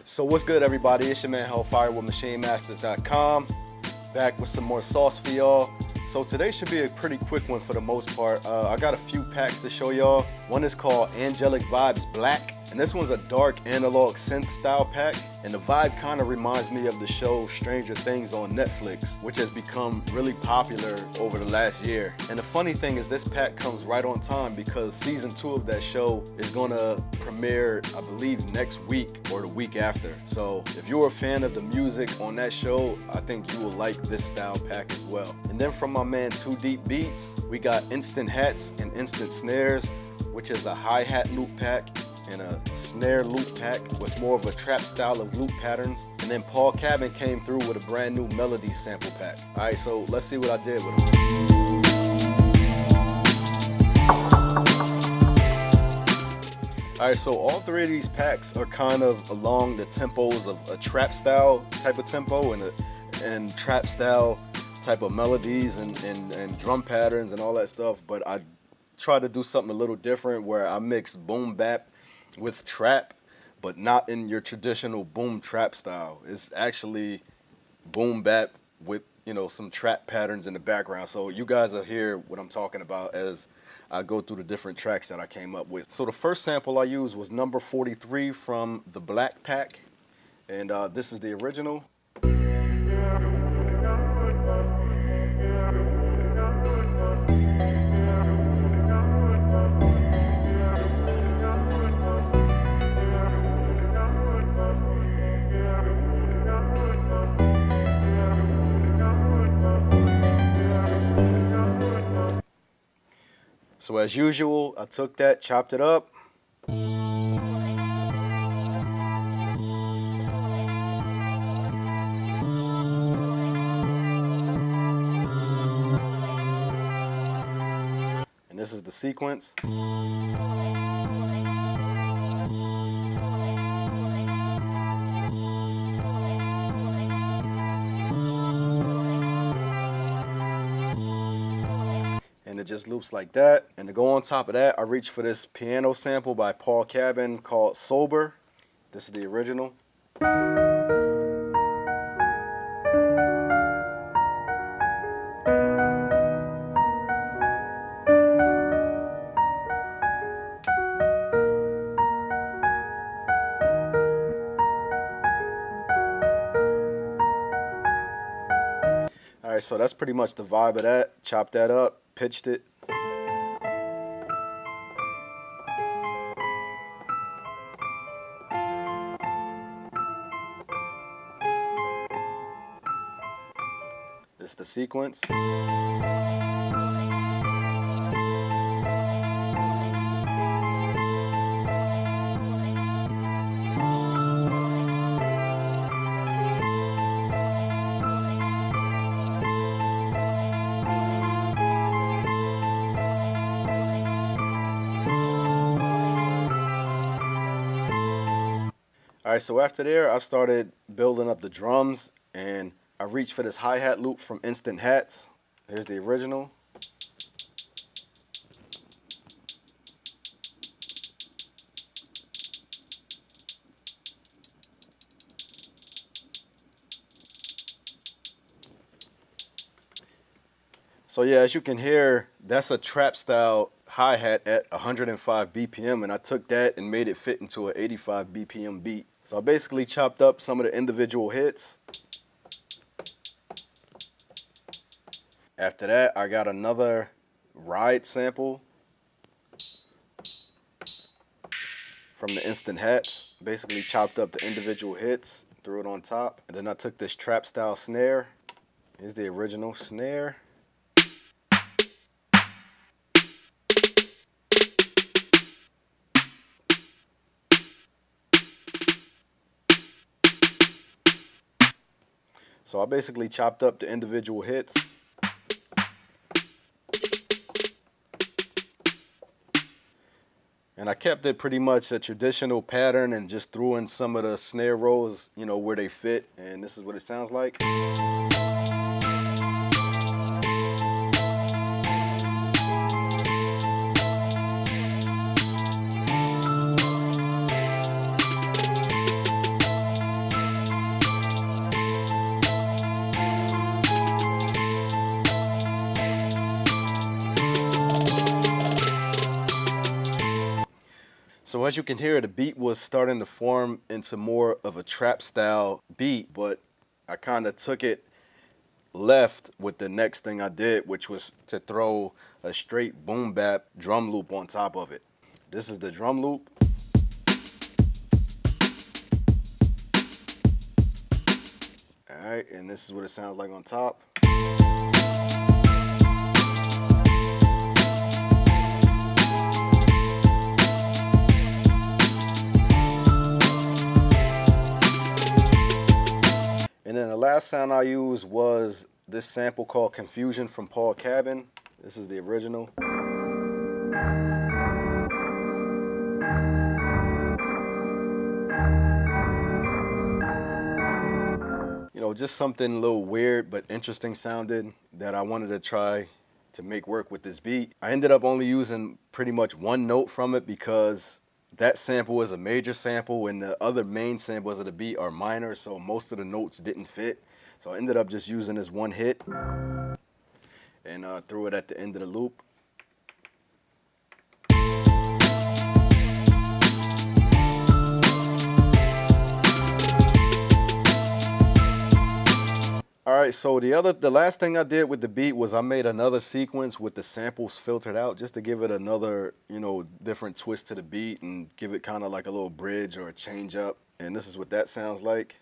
So what's good, everybody? It's your man Hellfire with MachineMasters.com, back with some more sauce for y'all. So today should be a pretty quick one for the most part. I got a few packs to show y'all. One is called Angelic Vibes Black, and this one's a dark analog synth style pack, and the vibe kind of reminds me of the show Stranger Things on Netflix, which has become really popular over the last year. And the funny thing is this pack comes right on time because season 2 of that show is gonna premiere, I believe, next week or the week after. So if you're a fan of the music on that show, I think you will like this style pack as well. And then from my man 2 Deep Beats, we got instant hats and instant snares, which is a hi-hat loop pack and a snare loop pack with more of a trap style of loop patterns. And then Paul Cabin came through with a brand new Melodies sample pack. All right, so let's see what I did with them. All right, so all three of these packs are kind of along the tempos of a trap style type of tempo and trap style type of melodies and drum patterns and all that stuff, but I try to do something a little different where I mix boom bap with trap, but not in your traditional boom trap style. It's actually boom bap with, you know, some trap patterns in the background. So you guys will hear what I'm talking about as I go through the different tracks that I came up with. So the first sample I used was number 43 from the Blxck pack, and this is the original. So as usual, I took that, chopped it up. And this is the sequence. And it just loops like that. And to go on top of that, I reached for this piano sample by Paul Cabin called Sober. This is the original. All right, so that's pretty much the vibe of that. Chopped that up, pitched it. This is the sequence. All right, so after there, I started building up the drums, and I reached for this hi-hat loop from Instant Hats. Here's the original. So yeah, as you can hear, that's a trap style hi-hat at 105 BPM, and I took that and made it fit into an 85 BPM beat. So I basically chopped up some of the individual hits. After that, I got another ride sample from the Instant Hats. Basically chopped up the individual hits, threw it on top. And then I took this trap style snare. Here's the original snare. So I basically chopped up the individual hits. And I kept it pretty much a traditional pattern and just threw in some of the snare rolls, you know, where they fit. And this is what it sounds like. as you can hear, the beat was starting to form into more of a trap style beat, but I kind of took it left with the next thing I did, which was to throw a straight boom bap drum loop on top of it. This is the drum loop. All right, and this is what it sounds like on top. And then the last sound I used was this sample called Confusion from Paul Cabin. This is the original. You know, just something a little weird but interesting sounded that I wanted to try to make work with this beat. I ended up only using pretty much one note from it because that sample is a major sample and the other main samples of the beat are minor, so most of the notes didn't fit. So I ended up just using this one hit and threw it at the end of the loop. Alright, so the last thing I did with the beat was I made another sequence with the samples filtered out just to give it another, you know, different twist to the beat and give it kind of like a little bridge or a change up. And this is what that sounds like.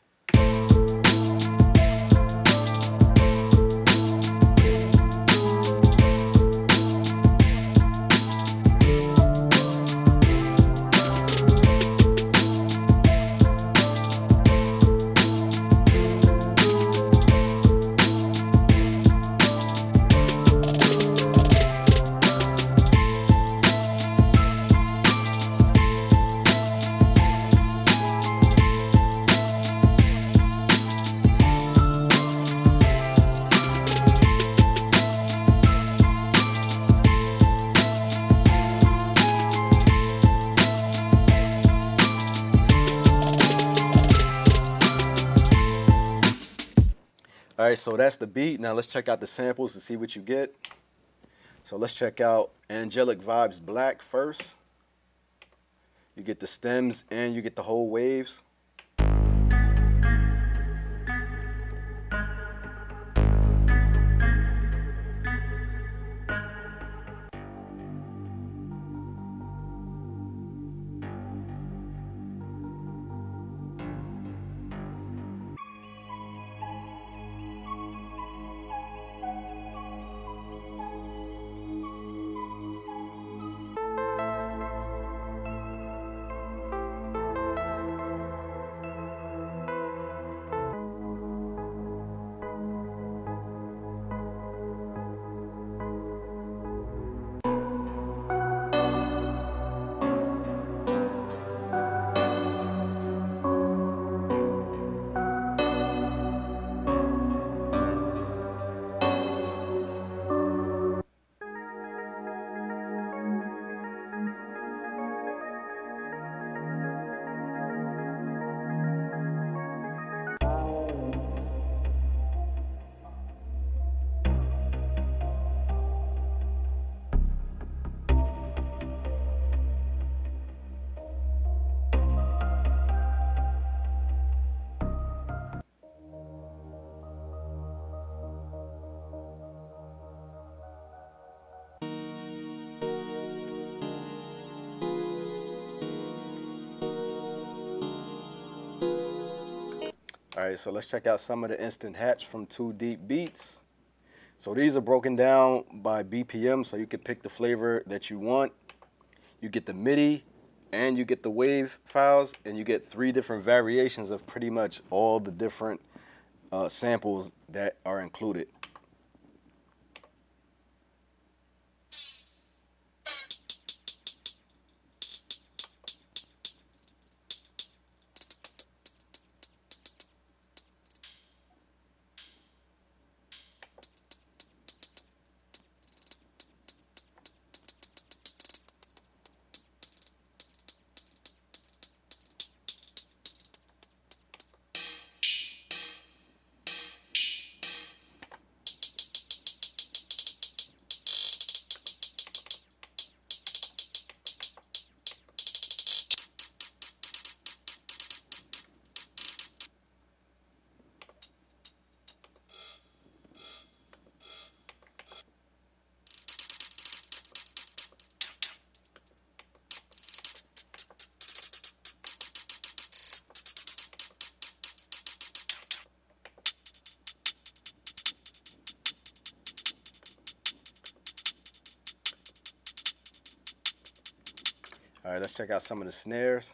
Alright, so that's the beat. Now let's check out the samples to see what you get. So let's check out Angelic Vibes Black first. You get the stems and you get the whole waves. Alright, so let's check out some of the instant hats from Too Deep Beats. So these are broken down by BPM, so you can pick the flavor that you want. You get the MIDI and you get the wave files, and you get 3 different variations of pretty much all the different samples that are included. right, let's check out some of the snares.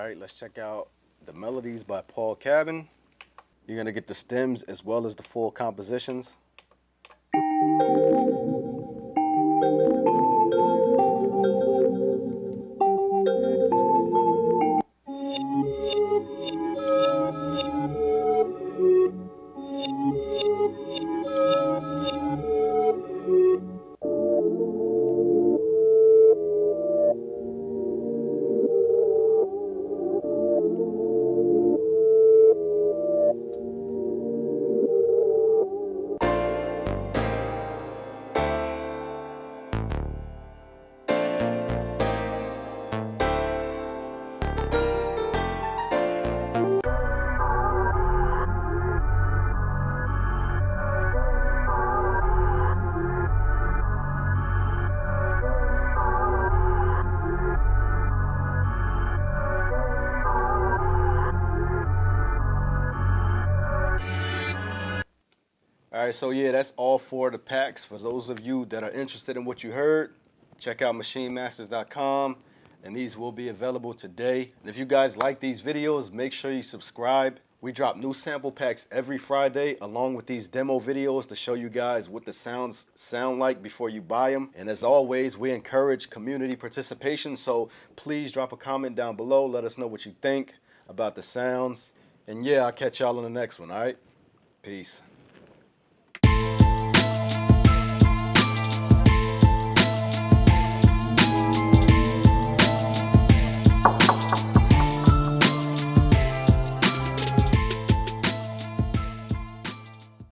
Alright, let's check out the Melodies by Paul Cabin. You're going to get the stems as well as the full compositions. Alright, so yeah, that's all for the packs. For those of you that are interested in what you heard, check out MachineMasters.com, and these will be available today. And if you guys like these videos, make sure you subscribe. We drop new sample packs every Friday along with these demo videos to show you guys what the sounds sound like before you buy them. And as always, we encourage community participation, so please drop a comment down below. Let us know what you think about the sounds. And yeah, I'll catch y'all in the next one, alright? Peace.